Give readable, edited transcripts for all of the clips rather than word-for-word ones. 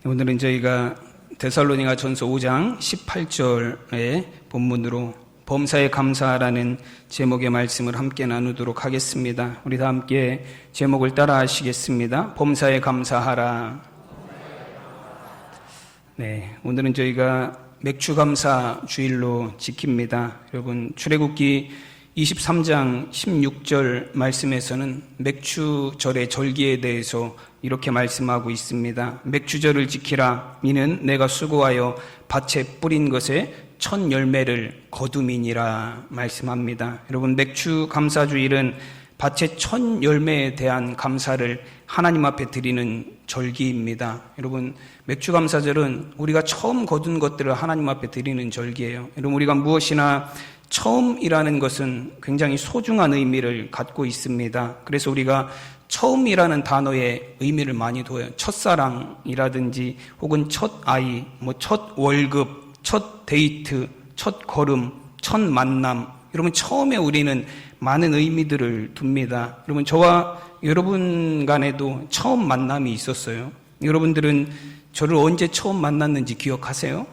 오늘은 저희가 데살로니가 전서 5장 18절의 본문으로 범사에 감사하라는 제목의 말씀을 함께 나누도록 하겠습니다. 우리 다 함께 제목을 따라 하시겠습니다. 범사에 감사하라. 네, 오늘은 저희가 맥주감사 주일로 지킵니다. 여러분, 출애굽기 23장 16절 말씀에서는 맥주절의 절기에 대해서 이렇게 말씀하고 있습니다. 맥주절을 지키라. 이는 내가 수고하여 밭에 뿌린 것에 첫 열매를 거둠이니라 말씀합니다. 여러분, 맥주감사주일은 밭의 첫 열매에 대한 감사를 하나님 앞에 드리는 절기입니다. 여러분, 맥주감사절은 우리가 처음 거둔 것들을 하나님 앞에 드리는 절기예요. 여러분, 우리가 무엇이나 처음이라는 것은 굉장히 소중한 의미를 갖고 있습니다. 그래서 우리가 처음이라는 단어에 의미를 많이 둬요. 첫사랑이라든지 혹은 첫 아이, 첫 월급, 첫 데이트, 첫 걸음, 첫 만남. 여러분, 처음에 우리는 많은 의미들을 둡니다. 여러분, 저와 여러분 간에도 처음 만남이 있었어요. 여러분들은 저를 언제 처음 만났는지 기억하세요?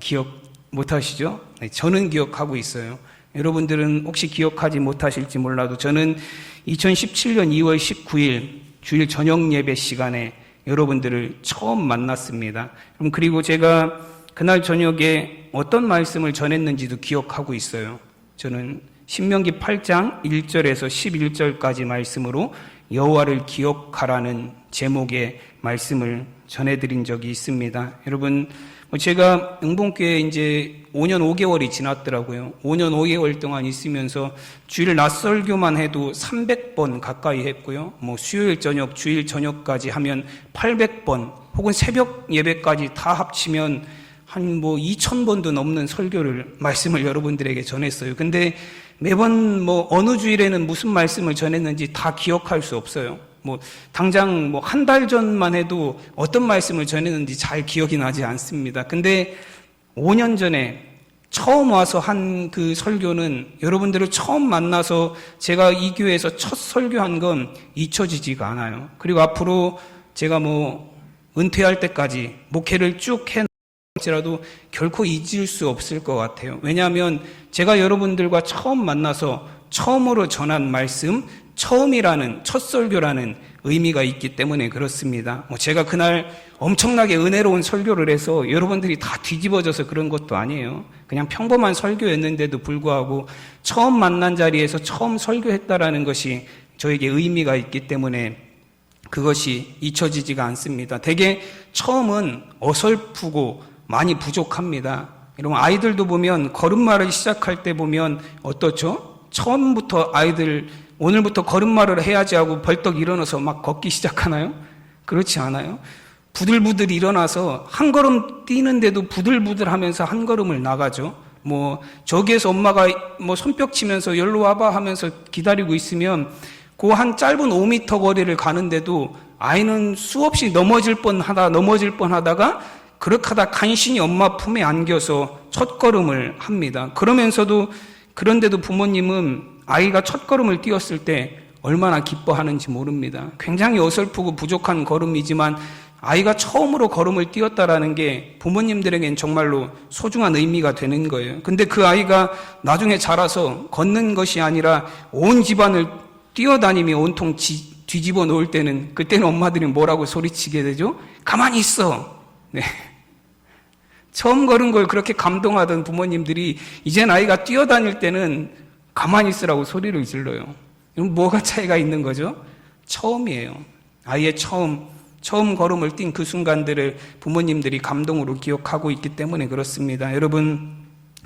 기억 못하시죠? 네, 저는 기억하고 있어요. 여러분들은 혹시 기억하지 못하실지 몰라도 저는 2017년 2월 19일 주일 저녁 예배 시간에 여러분들을 처음 만났습니다. 그리고 제가 그날 저녁에 어떤 말씀을 전했는지도 기억하고 있어요. 저는 신명기 8장 1절에서 11절까지 말씀으로 여호와를 기억하라는 제목의 말씀을 전해드린 적이 있습니다. 여러분, 제가 응봉교회에 이제 5년 5개월이 지났더라고요. 5년 5개월 동안 있으면서 주일 낮설교만 해도 300번 가까이 했고요. 수요일 저녁, 주일 저녁까지 하면 800번, 혹은 새벽 예배까지 다 합치면 한 2,000번도 넘는 말씀을 여러분들에게 전했어요. 근데 매번 어느 주일에는 무슨 말씀을 전했는지 다 기억할 수 없어요. 당장 한 달 전만 해도 어떤 말씀을 전했는지 잘 기억이 나지 않습니다. 근데 5년 전에 처음 와서 한 그 설교는 여러분들을 처음 만나서 제가 이 교회에서 첫 설교한 건 잊혀지지가 않아요. 그리고 앞으로 제가 은퇴할 때까지 목회를 쭉 해나갈지라도 결코 잊을 수 없을 것 같아요. 왜냐하면 제가 여러분들과 처음 만나서 처음으로 전한 말씀, 처음이라는, 첫 설교라는 의미가 있기 때문에 그렇습니다. 제가 그날 엄청나게 은혜로운 설교를 해서 여러분들이 다 뒤집어져서 그런 것도 아니에요. 그냥 평범한 설교였는데도 불구하고 처음 만난 자리에서 처음 설교했다라는 것이 저에게 의미가 있기 때문에 그것이 잊혀지지가 않습니다. 대개 처음은 어설프고 많이 부족합니다. 여러분, 아이들도 보면 걸음마를 시작할 때 보면 어떻죠? 처음부터 아이들 오늘부터 걸음마를 해야지 하고 벌떡 일어나서 막 걷기 시작하나요? 그렇지 않아요. 부들부들 일어나서 한 걸음 뛰는데도 부들부들 하면서 한 걸음을 나가죠. 저기에서 엄마가 손뼉 치면서 열로 와봐 하면서 기다리고 있으면 그 한 짧은 5m 거리를 가는데도 아이는 수없이 넘어질 뻔하다가 그렇게 하다 간신히 엄마 품에 안겨서 첫 걸음을 합니다. 그런데도 부모님은 아이가 첫 걸음을 띄었을 때 얼마나 기뻐하는지 모릅니다. 굉장히 어설프고 부족한 걸음이지만 아이가 처음으로 걸음을 띄었다라는 게 부모님들에겐 정말로 소중한 의미가 되는 거예요. 근데 그 아이가 나중에 자라서 걷는 것이 아니라 온 집안을 뛰어다니며 온통 뒤집어 놓을 때는 그때는 엄마들이 뭐라고 소리치게 되죠? 가만히 있어. 네. 처음 걸은 걸 그렇게 감동하던 부모님들이 이젠 아이가 뛰어다닐 때는 가만히 있으라고 소리를 질러요. 그럼 뭐가 차이가 있는 거죠? 처음이에요. 아이의 처음 걸음을 뛴 그 순간들을 부모님들이 감동으로 기억하고 있기 때문에 그렇습니다. 여러분,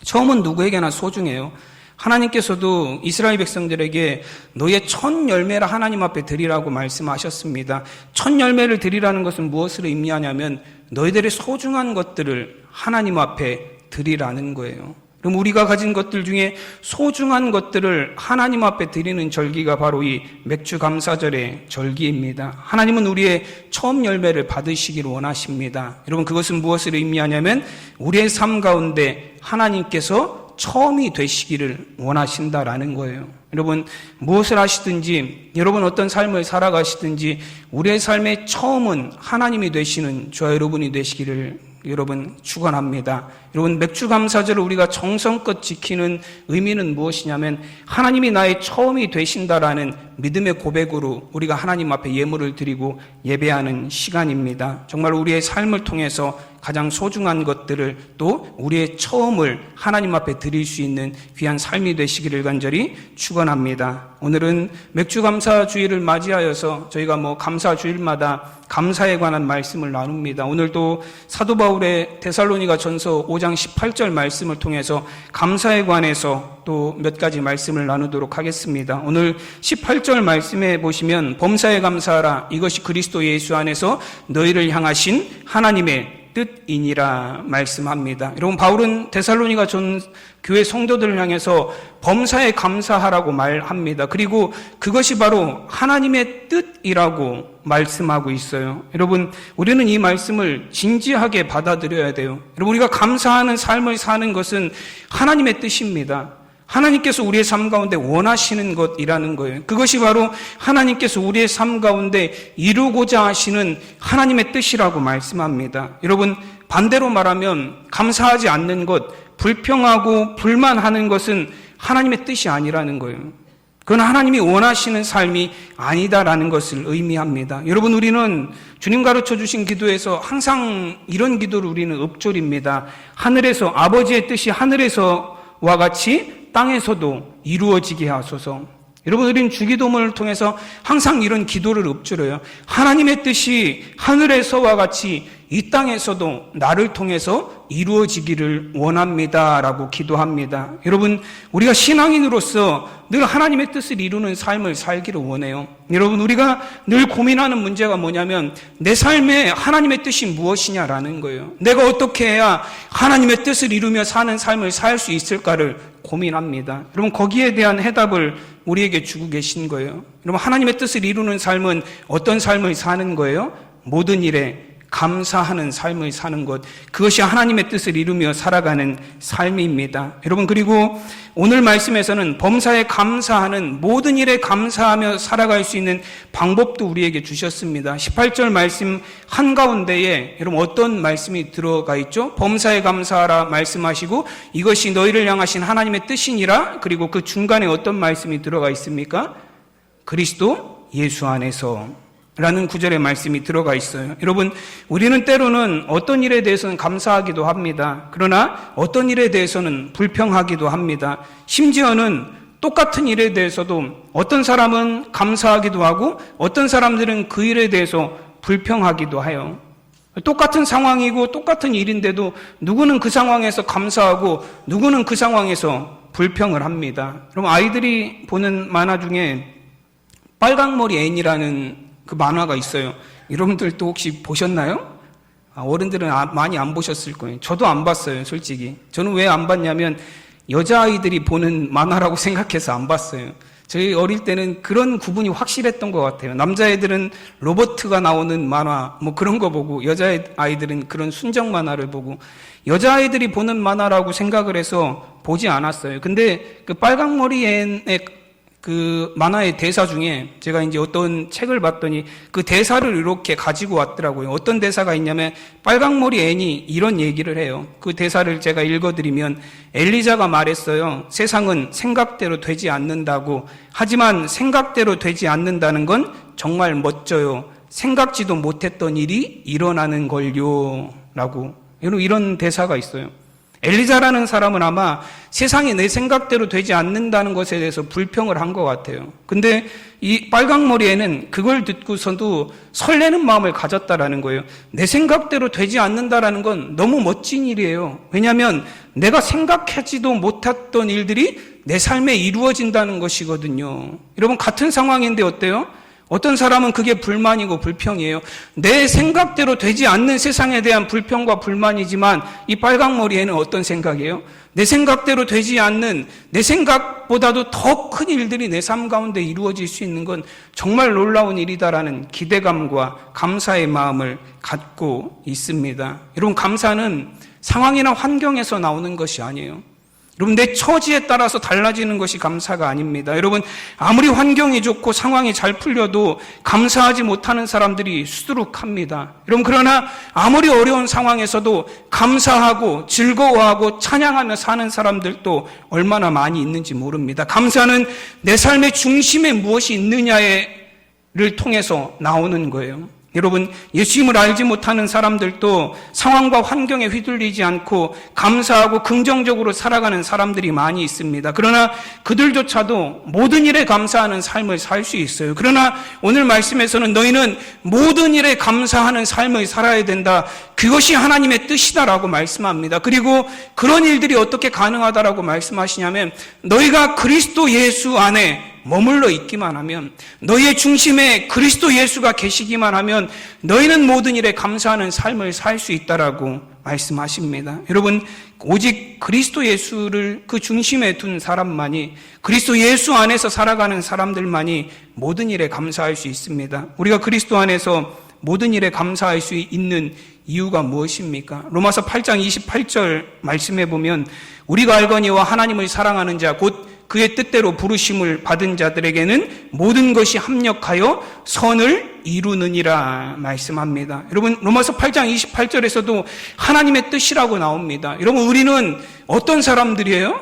처음은 누구에게나 소중해요. 하나님께서도 이스라엘 백성들에게 너의 첫 열매를 하나님 앞에 드리라고 말씀하셨습니다. 첫 열매를 드리라는 것은 무엇을 의미하냐면 너희들의 소중한 것들을 하나님 앞에 드리라는 거예요. 그럼 우리가 가진 것들 중에 소중한 것들을 하나님 앞에 드리는 절기가 바로 이 맥주감사절의 절기입니다. 하나님은 우리의 처음 열매를 받으시기를 원하십니다. 여러분, 그것은 무엇을 의미하냐면 우리의 삶 가운데 하나님께서 처음이 되시기를 원하신다라는 거예요. 여러분, 무엇을 하시든지, 여러분 어떤 삶을 살아가시든지 우리의 삶의 처음은 하나님이 되시는 저와 여러분이 되시기를 여러분 축원합니다. 여러분, 맥주감사절을 우리가 정성껏 지키는 의미는 무엇이냐면 하나님이 나의 처음이 되신다라는 믿음의 고백으로 우리가 하나님 앞에 예물을 드리고 예배하는 시간입니다. 정말 우리의 삶을 통해서 가장 소중한 것들을 또 우리의 처음을 하나님 앞에 드릴 수 있는 귀한 삶이 되시기를 간절히 축원합니다. 오늘은 맥주감사주일을 맞이하여서 저희가 감사주일마다 감사에 관한 말씀을 나눕니다. 오늘도 사도 바울의 데살로니가 전서 5장 18절 말씀을 통해서 감사에 관해서 또 몇 가지 말씀을 나누도록 하겠습니다. 오늘 18절 말씀에 보시면 범사에 감사하라, 이것이 그리스도 예수 안에서 너희를 향하신 하나님의 뜻이니라 말씀합니다. 여러분, 바울은 데살로니가 전 교회 성도들을 향해서 범사에 감사하라고 말합니다. 그리고 그것이 바로 하나님의 뜻이라고 말씀하고 있어요. 여러분, 우리는 이 말씀을 진지하게 받아들여야 돼요. 여러분, 우리가 감사하는 삶을 사는 것은 하나님의 뜻입니다. 하나님께서 우리의 삶 가운데 원하시는 것이라는 거예요. 그것이 바로 하나님께서 우리의 삶 가운데 이루고자 하시는 하나님의 뜻이라고 말씀합니다. 여러분, 반대로 말하면 감사하지 않는 것, 불평하고 불만하는 것은 하나님의 뜻이 아니라는 거예요. 그건 하나님이 원하시는 삶이 아니다라는 것을 의미합니다. 여러분, 우리는 주님 가르쳐 주신 기도에서 항상 이런 기도를 우리는 읊조립니다. 하늘에서, 아버지의 뜻이 하늘에서와 같이 땅에서도 이루어지게 하소서. 여러분, 우리는 주기도문을 통해서 항상 이런 기도를 읊조려요. 하나님의 뜻이 하늘에서와 같이 이 땅에서도 나를 통해서 이루어지기를 원합니다라고 기도합니다. 여러분, 우리가 신앙인으로서 늘 하나님의 뜻을 이루는 삶을 살기를 원해요. 여러분, 우리가 늘 고민하는 문제가 뭐냐면 내 삶에 하나님의 뜻이 무엇이냐라는 거예요. 내가 어떻게 해야 하나님의 뜻을 이루며 사는 삶을 살 수 있을까를 고민합니다. 여러분, 거기에 대한 해답을 우리에게 주고 계신 거예요. 여러분, 하나님의 뜻을 이루는 삶은 어떤 삶을 사는 거예요? 모든 일에 감사하는 삶을 사는 것, 그것이 하나님의 뜻을 이루며 살아가는 삶입니다. 여러분, 그리고 오늘 말씀에서는 범사에 감사하는, 모든 일에 감사하며 살아갈 수 있는 방법도 우리에게 주셨습니다. 18절 말씀 한가운데에 여러분 어떤 말씀이 들어가 있죠? 범사에 감사하라 말씀하시고 이것이 너희를 향하신 하나님의 뜻이니라. 그리고 그 중간에 어떤 말씀이 들어가 있습니까? 그리스도 예수 안에서 라는 구절의 말씀이 들어가 있어요. 여러분, 우리는 때로는 어떤 일에 대해서는 감사하기도 합니다. 그러나 어떤 일에 대해서는 불평하기도 합니다. 심지어는 똑같은 일에 대해서도 어떤 사람은 감사하기도 하고 어떤 사람들은 그 일에 대해서 불평하기도 해요. 똑같은 상황이고 똑같은 일인데도 누구는 그 상황에서 감사하고 누구는 그 상황에서 불평을 합니다. 그럼 아이들이 보는 만화 중에 빨강머리 앤이라는 그 만화가 있어요. 여러분들도 혹시 보셨나요? 어른들은 많이 안 보셨을 거예요. 저도 안 봤어요, 솔직히. 저는 왜 안 봤냐면 여자아이들이 보는 만화라고 생각해서 안 봤어요. 저희 어릴 때는 그런 구분이 확실했던 것 같아요. 남자애들은 로버트가 나오는 만화 그런 거 보고 여자아이들은 그런 순정 만화를 보고 여자아이들이 보는 만화라고 생각을 해서 보지 않았어요. 근데 그 빨강머리 앤의 그 만화의 대사 중에 제가 이제 어떤 책을 봤더니 그 대사를 이렇게 가지고 왔더라고요. 어떤 대사가 있냐면 빨강머리 앤이 이런 얘기를 해요. 그 대사를 제가 읽어드리면 엘리자가 말했어요. 세상은 생각대로 되지 않는다고. 하지만 생각대로 되지 않는다는 건 정말 멋져요. 생각지도 못했던 일이 일어나는 걸요. 라고. 이런 대사가 있어요. 엘리자라는 사람은 아마 세상이 내 생각대로 되지 않는다는 것에 대해서 불평을 한 것 같아요. 근데 이 빨강머리에는 그걸 듣고서도 설레는 마음을 가졌다라는 거예요. 내 생각대로 되지 않는다라는 건 너무 멋진 일이에요. 왜냐하면 내가 생각하지도 못했던 일들이 내 삶에 이루어진다는 것이거든요. 여러분, 같은 상황인데 어때요? 어떤 사람은 그게 불만이고 불평이에요. 내 생각대로 되지 않는 세상에 대한 불평과 불만이지만 이 빨강머리에는 어떤 생각이에요? 내 생각대로 되지 않는, 내 생각보다도 더 큰 일들이 내 삶 가운데 이루어질 수 있는 건 정말 놀라운 일이다라는 기대감과 감사의 마음을 갖고 있습니다. 여러분, 감사는 상황이나 환경에서 나오는 것이 아니에요. 여러분, 내 처지에 따라서 달라지는 것이 감사가 아닙니다. 여러분, 아무리 환경이 좋고 상황이 잘 풀려도 감사하지 못하는 사람들이 수두룩합니다. 여러분, 그러나 아무리 어려운 상황에서도 감사하고 즐거워하고 찬양하며 사는 사람들도 얼마나 많이 있는지 모릅니다. 감사는 내 삶의 중심에 무엇이 있느냐를 통해서 나오는 거예요. 여러분, 예수님을 알지 못하는 사람들도 상황과 환경에 휘둘리지 않고 감사하고 긍정적으로 살아가는 사람들이 많이 있습니다. 그러나 그들조차도 모든 일에 감사하는 삶을 살 수 있어요. 그러나 오늘 말씀에서는 너희는 모든 일에 감사하는 삶을 살아야 된다. 그것이 하나님의 뜻이다라고 말씀합니다. 그리고 그런 일들이 어떻게 가능하다라고 말씀하시냐면 너희가 그리스도 예수 안에 머물러 있기만 하면, 너희의 중심에 그리스도 예수가 계시기만 하면 너희는 모든 일에 감사하는 삶을 살 수 있다라고 말씀하십니다. 여러분, 오직 그리스도 예수를 그 중심에 둔 사람만이, 그리스도 예수 안에서 살아가는 사람들만이 모든 일에 감사할 수 있습니다. 우리가 그리스도 안에서 모든 일에 감사할 수 있는 이유가 무엇입니까? 로마서 8장 28절 말씀해 보면 우리가 알거니와 하나님을 사랑하는 자 곧 그의 뜻대로 부르심을 받은 자들에게는 모든 것이 합력하여 선을 이루느니라 말씀합니다. 여러분, 로마서 8장 28절에서도 하나님의 뜻이라고 나옵니다. 여러분, 우리는 어떤 사람들이에요?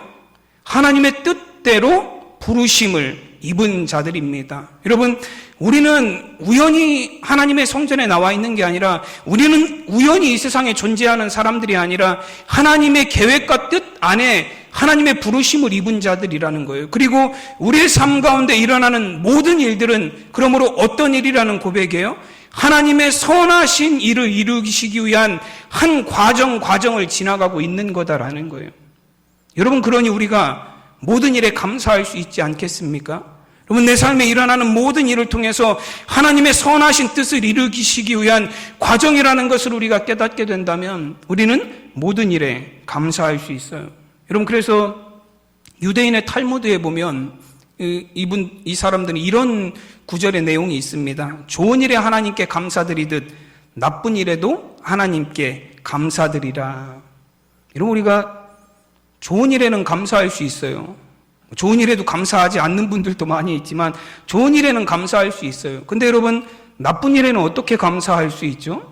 하나님의 뜻대로 부르심을 입은 자들입니다. 여러분, 우리는 우연히 하나님의 성전에 나와 있는 게 아니라, 우리는 우연히 이 세상에 존재하는 사람들이 아니라 하나님의 계획과 뜻 안에 하나님의 부르심을 입은 자들이라는 거예요. 그리고 우리의 삶 가운데 일어나는 모든 일들은 그러므로 어떤 일이라는 고백이에요? 하나님의 선하신 일을 이루시기 위한 한 과정을 지나가고 있는 거다라는 거예요. 여러분, 그러니 우리가 모든 일에 감사할 수 있지 않겠습니까? 여러분, 내 삶에 일어나는 모든 일을 통해서 하나님의 선하신 뜻을 이루시기 위한 과정이라는 것을 우리가 깨닫게 된다면 우리는 모든 일에 감사할 수 있어요. 여러분, 그래서 유대인의 탈무드에 보면 이 사람들은 이런 구절의 내용이 있습니다. 좋은 일에 하나님께 감사드리듯 나쁜 일에도 하나님께 감사드리라. 여러분, 우리가 좋은 일에는 감사할 수 있어요. 좋은 일에도 감사하지 않는 분들도 많이 있지만 좋은 일에는 감사할 수 있어요. 근데 여러분, 나쁜 일에는 어떻게 감사할 수 있죠?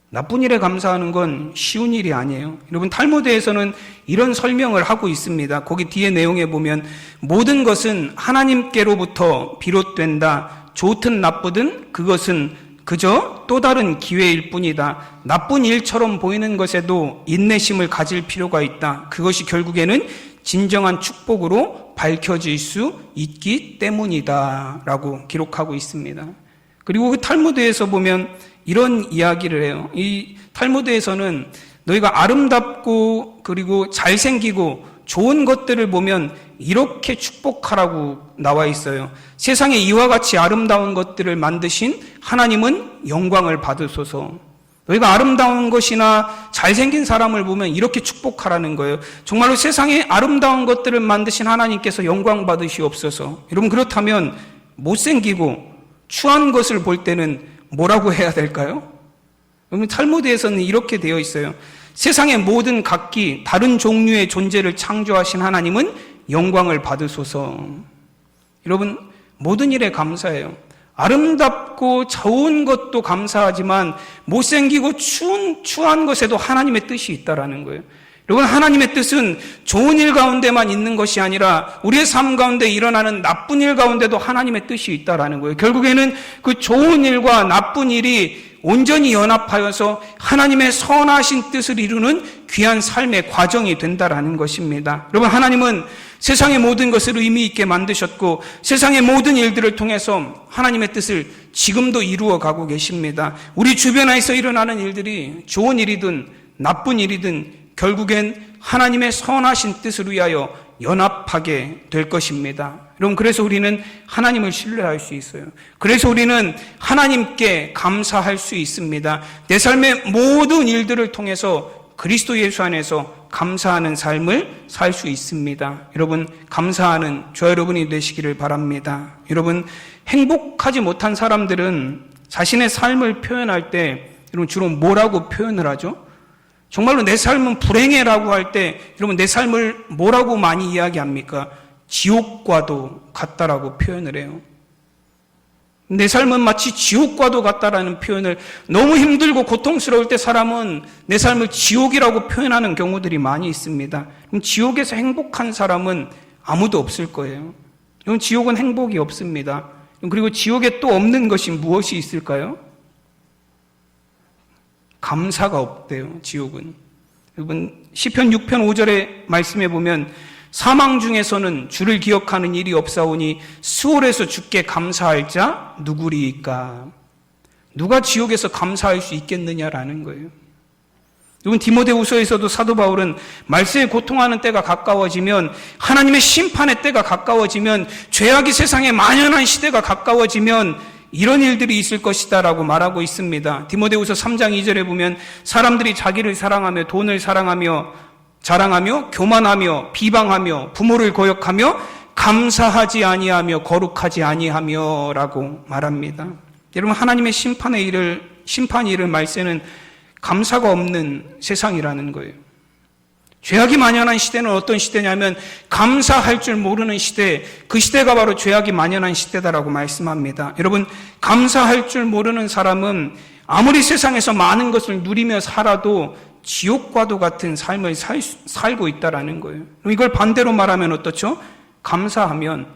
나쁜 일에 감사하는 건 쉬운 일이 아니에요. 여러분, 탈무드에서는 이런 설명을 하고 있습니다. 거기 뒤에 내용에 보면 모든 것은 하나님께로부터 비롯된다. 좋든 나쁘든 그것은 그저 또 다른 기회일 뿐이다. 나쁜 일처럼 보이는 것에도 인내심을 가질 필요가 있다. 그것이 결국에는 진정한 축복으로 밝혀질 수 있기 때문이다 라고 기록하고 있습니다. 그리고 그 탈무드에서 보면 이런 이야기를 해요. 이 탈무드에서는 너희가 아름답고 그리고 잘생기고 좋은 것들을 보면 이렇게 축복하라고 나와 있어요. 세상에 이와 같이 아름다운 것들을 만드신 하나님은 영광을 받으소서. 너희가 아름다운 것이나 잘생긴 사람을 보면 이렇게 축복하라는 거예요. 정말로 세상에 아름다운 것들을 만드신 하나님께서 영광 받으시옵소서. 여러분, 그렇다면 못생기고 추한 것을 볼 때는 뭐라고 해야 될까요? 여러분, 탈무드에서는 이렇게 되어 있어요. 세상의 모든 각기 다른 종류의 존재를 창조하신 하나님은 영광을 받으소서. 여러분, 모든 일에 감사해요. 아름답고 좋은 것도 감사하지만 못생기고 추한 것에도 하나님의 뜻이 있다라는 거예요. 여러분, 하나님의 뜻은 좋은 일 가운데만 있는 것이 아니라 우리의 삶 가운데 일어나는 나쁜 일 가운데도 하나님의 뜻이 있다라는 거예요. 결국에는 그 좋은 일과 나쁜 일이 온전히 연합하여서 하나님의 선하신 뜻을 이루는 귀한 삶의 과정이 된다라는 것입니다. 여러분, 하나님은 세상의 모든 것을 의미 있게 만드셨고 세상의 모든 일들을 통해서 하나님의 뜻을 지금도 이루어 가고 계십니다. 우리 주변에서 일어나는 일들이 좋은 일이든 나쁜 일이든 결국엔 하나님의 선하신 뜻을 위하여 연합하게 될 것입니다. 여러분, 그래서 우리는 하나님을 신뢰할 수 있어요. 그래서 우리는 하나님께 감사할 수 있습니다. 내 삶의 모든 일들을 통해서 그리스도 예수 안에서 감사하는 삶을 살 수 있습니다. 여러분, 감사하는 저와 여러분이 되시기를 바랍니다. 여러분, 행복하지 못한 사람들은 자신의 삶을 표현할 때 여러분 주로 뭐라고 표현을 하죠? 정말로 내 삶은 불행해라고 할 때 여러분 내 삶을 뭐라고 많이 이야기합니까? 지옥과도 같다라고 표현을 해요. 내 삶은 마치 지옥과도 같다라는 표현을 너무 힘들고 고통스러울 때 사람은 내 삶을 지옥이라고 표현하는 경우들이 많이 있습니다. 그럼 지옥에서 행복한 사람은 아무도 없을 거예요. 그럼 지옥은 행복이 없습니다. 그리고 지옥에 또 없는 것이 무엇이 있을까요? 감사가 없대요, 지옥은. 여러분, 시편 6편 5절의 말씀에 보면 사망 중에서는 주를 기억하는 일이 없사오니 스올에서 주께 감사할 자 누구리이까? 누가 지옥에서 감사할 수 있겠느냐라는 거예요. 여러분, 디모데후서에서도 사도 바울은 말세에 고통하는 때가 가까워지면, 하나님의 심판의 때가 가까워지면, 죄악이 세상에 만연한 시대가 가까워지면 이런 일들이 있을 것이다라고 말하고 있습니다. 디모데후서 3장 2절에 보면 사람들이 자기를 사랑하며 돈을 사랑하며 자랑하며 교만하며 비방하며 부모를 거역하며 감사하지 아니하며 거룩하지 아니하며라고 말합니다. 여러분, 하나님의 심판 일을 말세는 감사가 없는 세상이라는 거예요. 죄악이 만연한 시대는 어떤 시대냐면 감사할 줄 모르는 시대, 그 시대가 바로 죄악이 만연한 시대다라고 말씀합니다. 여러분, 감사할 줄 모르는 사람은 아무리 세상에서 많은 것을 누리며 살아도 지옥과도 같은 삶을 살고 있다라는 거예요. 이걸 반대로 말하면 어떻죠? 감사하면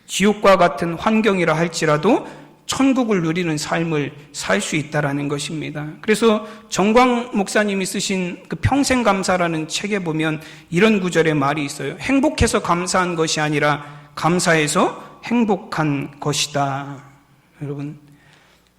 지옥과 같은 환경이라 할지라도 천국을 누리는 삶을 살 수 있다라는 것입니다. 그래서 정광 목사님이 쓰신 그 평생감사라는 책에 보면 이런 구절의 말이 있어요. 행복해서 감사한 것이 아니라 감사해서 행복한 것이다. 여러분,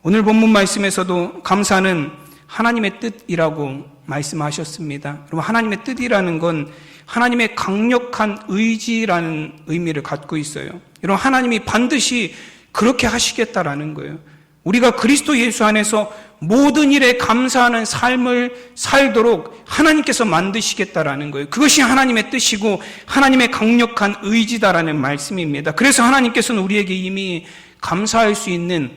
오늘 본문 말씀에서도 감사는 하나님의 뜻이라고 말씀하셨습니다. 여러분, 하나님의 뜻이라는 건 하나님의 강력한 의지라는 의미를 갖고 있어요. 여러분, 하나님이 반드시 그렇게 하시겠다라는 거예요. 우리가 그리스도 예수 안에서 모든 일에 감사하는 삶을 살도록 하나님께서 만드시겠다라는 거예요. 그것이 하나님의 뜻이고 하나님의 강력한 의지다라는 말씀입니다. 그래서 하나님께서는 우리에게 이미 감사할 수 있는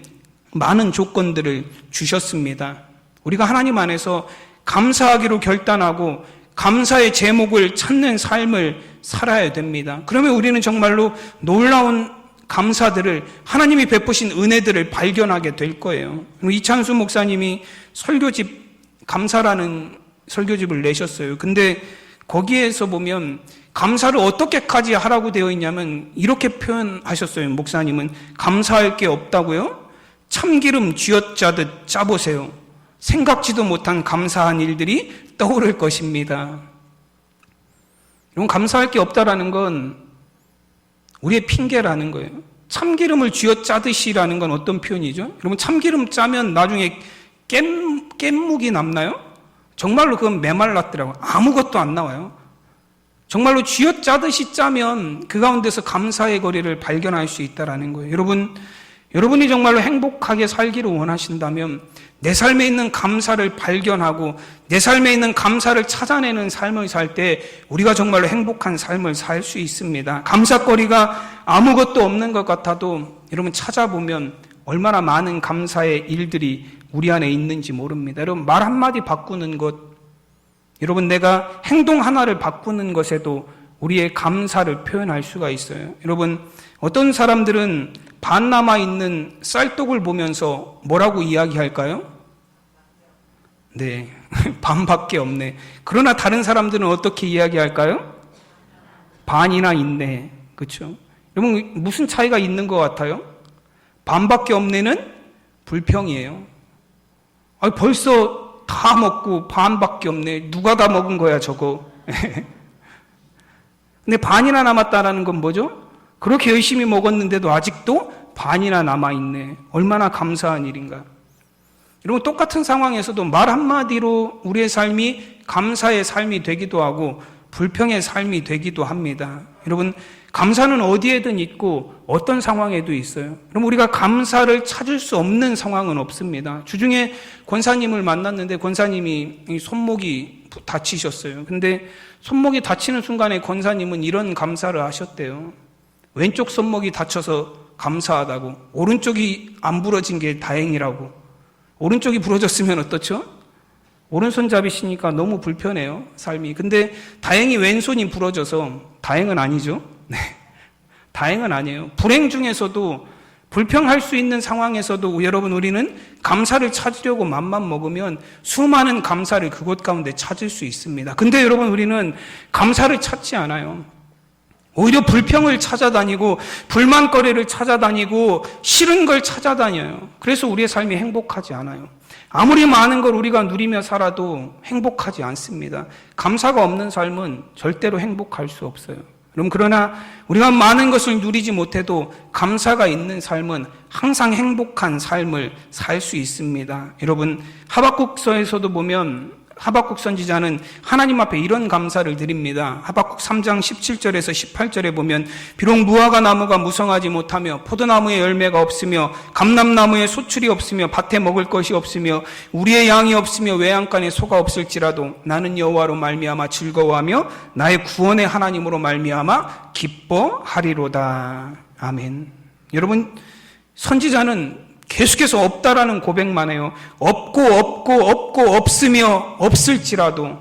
많은 조건들을 주셨습니다. 우리가 하나님 안에서 감사하기로 결단하고 감사의 제목을 찾는 삶을 살아야 됩니다. 그러면 우리는 정말로 놀라운 감사들을, 하나님이 베푸신 은혜들을 발견하게 될 거예요. 이찬수 목사님이 설교집, 감사라는 설교집을 내셨어요. 근데 거기에서 보면 감사를 어떻게까지 하라고 되어 있냐면 이렇게 표현하셨어요. 목사님은 감사할 게 없다고요? 참기름 쥐어짜듯 짜보세요. 생각지도 못한 감사한 일들이 떠오를 것입니다. 여러분, 감사할 게 없다라는 건 우리의 핑계라는 거예요. 참기름을 쥐어짜듯이라는 건 어떤 표현이죠? 여러분, 참기름 짜면 나중에 깻묵이 남나요? 정말로 그건 메말랐더라고요. 아무것도 안 나와요. 정말로 쥐어짜듯이 짜면 그 가운데서 감사의 거리를 발견할 수 있다는 거예요. 여러분이 정말로 행복하게 살기를 원하신다면 내 삶에 있는 감사를 발견하고 내 삶에 있는 감사를 찾아내는 삶을 살 때 우리가 정말로 행복한 삶을 살 수 있습니다. 감사거리가 아무것도 없는 것 같아도 여러분 찾아보면 얼마나 많은 감사의 일들이 우리 안에 있는지 모릅니다. 여러분, 말 한마디 바꾸는 것, 여러분 내가 행동 하나를 바꾸는 것에도 우리의 감사를 표현할 수가 있어요. 여러분, 어떤 사람들은 반 남아있는 쌀떡을 보면서 뭐라고 이야기할까요? 네, 반밖에 없네. 그러나 다른 사람들은 어떻게 이야기할까요? 반이나 있네. 그렇죠? 여러분, 무슨 차이가 있는 것 같아요? 반밖에 없네는 불평이에요. 벌써 다 먹고 반밖에 없네. 누가 다 먹은 거야 저거. 근데 반이나 남았다라는 건 뭐죠? 그렇게 열심히 먹었는데도 아직도 반이나 남아있네. 얼마나 감사한 일인가. 여러분, 똑같은 상황에서도 말 한마디로 우리의 삶이 감사의 삶이 되기도 하고 불평의 삶이 되기도 합니다. 여러분, 감사는 어디에든 있고 어떤 상황에도 있어요. 그럼 우리가 감사를 찾을 수 없는 상황은 없습니다. 주중에 권사님을 만났는데 권사님이 손목이 다치셨어요. 근데 손목이 다치는 순간에 권사님은 이런 감사를 하셨대요. 왼쪽 손목이 다쳐서 감사하다고, 오른쪽이 안 부러진 게 다행이라고. 오른쪽이 부러졌으면 어떻죠? 오른손잡이시니까 너무 불편해요, 삶이. 근데 다행히 왼손이 부러져서, 다행은 아니죠. 네. 다행은 아니에요. 불행 중에서도, 불평할 수 있는 상황에서도 여러분, 우리는 감사를 찾으려고 맘만 먹으면 수많은 감사를 그곳 가운데 찾을 수 있습니다. 근데 여러분, 우리는 감사를 찾지 않아요. 오히려 불평을 찾아다니고 불만거리를 찾아다니고 싫은 걸 찾아다녀요. 그래서 우리의 삶이 행복하지 않아요. 아무리 많은 걸 우리가 누리며 살아도 행복하지 않습니다. 감사가 없는 삶은 절대로 행복할 수 없어요. 그러나 우리가 많은 것을 누리지 못해도 감사가 있는 삶은 항상 행복한 삶을 살 수 있습니다. 여러분, 하박국서에서도 보면 하박국 선지자는 하나님 앞에 이런 감사를 드립니다. 하박국 3장 17절에서 18절에 보면 비록 무화과 나무가 무성하지 못하며 포도나무에 열매가 없으며 감람나무에 소출이 없으며 밭에 먹을 것이 없으며 우리의 양이 없으며 외양간에 소가 없을지라도 나는 여호와로 말미암아 즐거워하며 나의 구원의 하나님으로 말미암아 기뻐하리로다. 아멘. 여러분, 선지자는 계속해서 없다라는 고백만 해요. 없고 없으며 없을지라도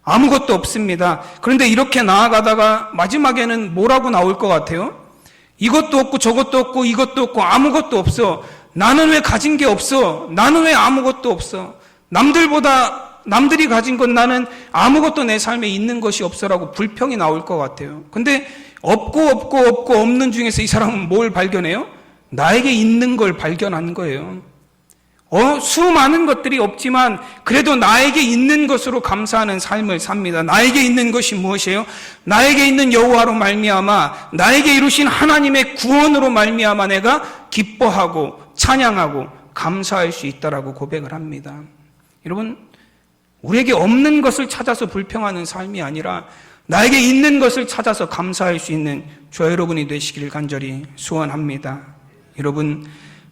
아무것도 없습니다. 그런데 이렇게 나아가다가 마지막에는 뭐라고 나올 것 같아요? 이것도 없고 저것도 없고 이것도 없고 아무것도 없어. 나는 왜 가진 게 없어? 나는 왜 아무것도 없어? 남들이 가진 건 나는 아무것도 내 삶에 있는 것이 없어라고 불평이 나올 것 같아요. 근데 없고 없는 중에서 이 사람은 뭘 발견해요? 나에게 있는 걸 발견한 거예요. 수많은 것들이 없지만 그래도 나에게 있는 것으로 감사하는 삶을 삽니다. 나에게 있는 것이 무엇이에요? 나에게 있는 여호와로 말미암아 나에게 이루신 하나님의 구원으로 말미암아 내가 기뻐하고 찬양하고 감사할 수 있다라고 고백을 합니다. 여러분, 우리에게 없는 것을 찾아서 불평하는 삶이 아니라 나에게 있는 것을 찾아서 감사할 수 있는 저와 여러분이 되시기를 간절히 소원합니다. 여러분,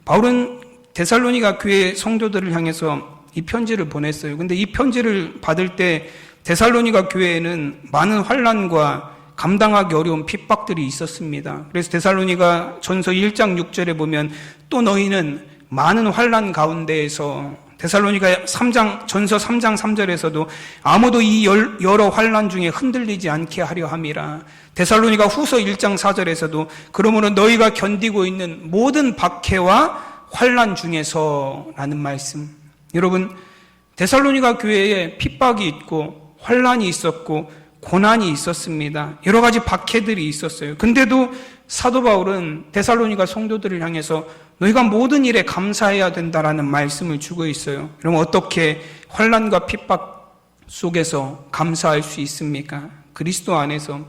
바울은 데살로니가 교회 성도들을 향해서 이 편지를 보냈어요. 근데 이 편지를 받을 때 데살로니가 교회에는 많은 환난과 감당하기 어려운 핍박들이 있었습니다. 그래서 데살로니가 전서 1장 6절에 보면 또 너희는 많은 환난 가운데에서 데살로니가 전서 3장 3절에서도 아무도 이 여러 환난 중에 흔들리지 않게 하려 함이라. 데살로니가 후서 1장 4절에서도 그러므로 너희가 견디고 있는 모든 박해와 환난 중에서 라는 말씀. 여러분, 데살로니가 교회에 핍박이 있고 환난이 있었고 고난이 있었습니다. 여러 가지 박해들이 있었어요. 근데도 사도 바울은 데살로니가 성도들을 향해서 너희가 모든 일에 감사해야 된다라는 말씀을 주고 있어요. 그럼 어떻게 환난과 핍박 속에서 감사할 수 있습니까? 그리스도 안에서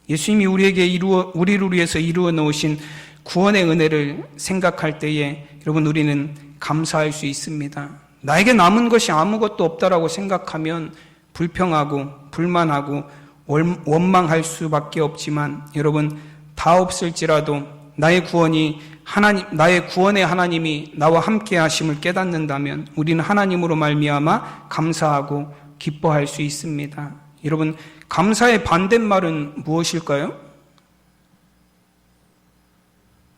예수님이 우리를 위해서 이루어 놓으신 구원의 은혜를 생각할 때에 여러분, 우리는 감사할 수 있습니다. 나에게 남은 것이 아무것도 없다라고 생각하면 불평하고 불만하고 원망할 수밖에 없지만 여러분, 다 없을지라도 나의 구원의 하나님이 나와 함께 하심을 깨닫는다면 우리는 하나님으로 말미암아 감사하고 기뻐할 수 있습니다. 여러분, 감사의 반대말은 무엇일까요?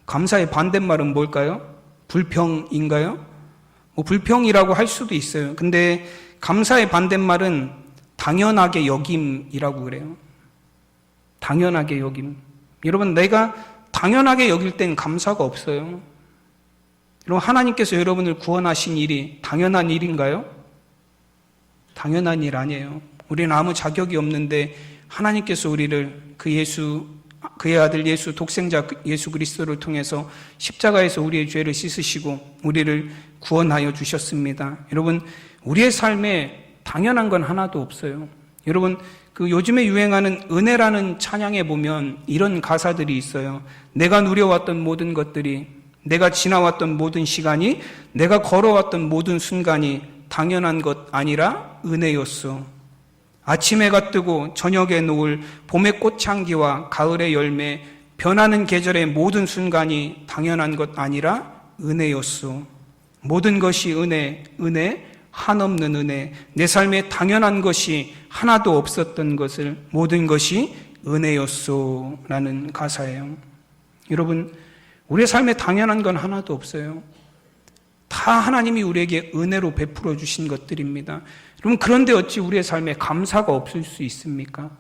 감사의 반대말은 뭘까요? 불평인가요? 불평이라고 할 수도 있어요. 근데 감사의 반대말은 당연하게 여김이라고 그래요. 당연하게 여김. 여러분, 내가 당연하게 여길 땐 감사가 없어요. 여러분, 하나님께서 여러분을 구원하신 일이 당연한 일인가요? 당연한 일 아니에요. 우리는 아무 자격이 없는데 하나님께서 우리를 그의 아들 예수, 독생자 예수 그리스도를 통해서 십자가에서 우리의 죄를 씻으시고 우리를 구원하여 주셨습니다. 여러분, 우리의 삶에 당연한 건 하나도 없어요. 여러분, 요즘에 유행하는 은혜라는 찬양에 보면 이런 가사들이 있어요. 내가 누려왔던 모든 것들이, 내가 지나왔던 모든 시간이, 내가 걸어왔던 모든 순간이 당연한 것 아니라 은혜였어. 아침해가 뜨고 저녁에 노을, 봄의 꽃향기와 가을의 열매, 변하는 계절의 모든 순간이 당연한 것 아니라 은혜였어. 모든 것이 은혜, 한없는 은혜, 내 삶에 당연한 것이 하나도 없었던 것을 모든 것이 은혜였소 라는 가사예요. 여러분, 우리의 삶에 당연한 건 하나도 없어요. 다 하나님이 우리에게 은혜로 베풀어 주신 것들입니다. 여러분, 그런데 어찌 우리의 삶에 감사가 없을 수 있습니까?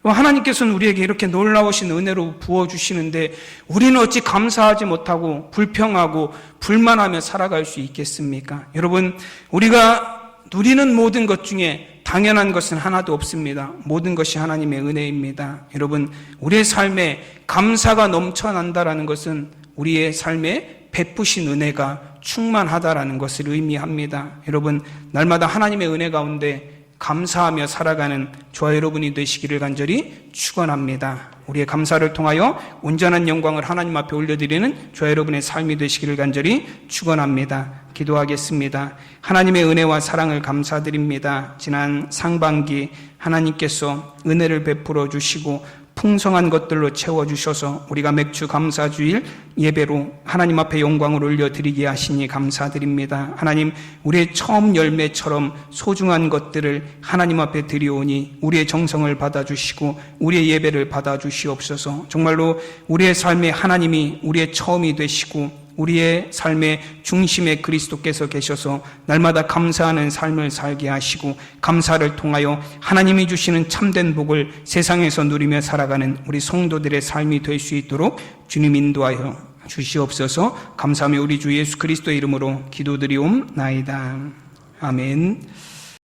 하나님께서는 우리에게 이렇게 놀라우신 은혜로 부어주시는데 우리는 어찌 감사하지 못하고 불평하고 불만하며 살아갈 수 있겠습니까? 여러분, 우리가 누리는 모든 것 중에 당연한 것은 하나도 없습니다. 모든 것이 하나님의 은혜입니다. 여러분, 우리의 삶에 감사가 넘쳐난다는 것은 우리의 삶에 베푸신 은혜가 충만하다라는 것을 의미합니다. 여러분, 날마다 하나님의 은혜 가운데 감사하며 살아가는 저와 여러분이 되시기를 간절히 축원합니다. 우리의 감사를 통하여 온전한 영광을 하나님 앞에 올려드리는 저와 여러분의 삶이 되시기를 간절히 축원합니다. 기도하겠습니다. 하나님의 은혜와 사랑을 감사드립니다. 지난 상반기 하나님께서 은혜를 베풀어 주시고 풍성한 것들로 채워주셔서 우리가 맥주 감사주일 예배로 하나님 앞에 영광을 올려드리게 하시니 감사드립니다. 하나님, 우리의 처음 열매처럼 소중한 것들을 하나님 앞에 드리오니 우리의 정성을 받아주시고 우리의 예배를 받아주시옵소서. 정말로 우리의 삶에 하나님이 우리의 처음이 되시고 우리의 삶의 중심에 그리스도께서 계셔서 날마다 감사하는 삶을 살게 하시고 감사를 통하여 하나님이 주시는 참된 복을 세상에서 누리며 살아가는 우리 성도들의 삶이 될 수 있도록 주님 인도하여 주시옵소서. 감사하며 우리 주 예수 그리스도의 이름으로 기도드리옵나이다. 아멘.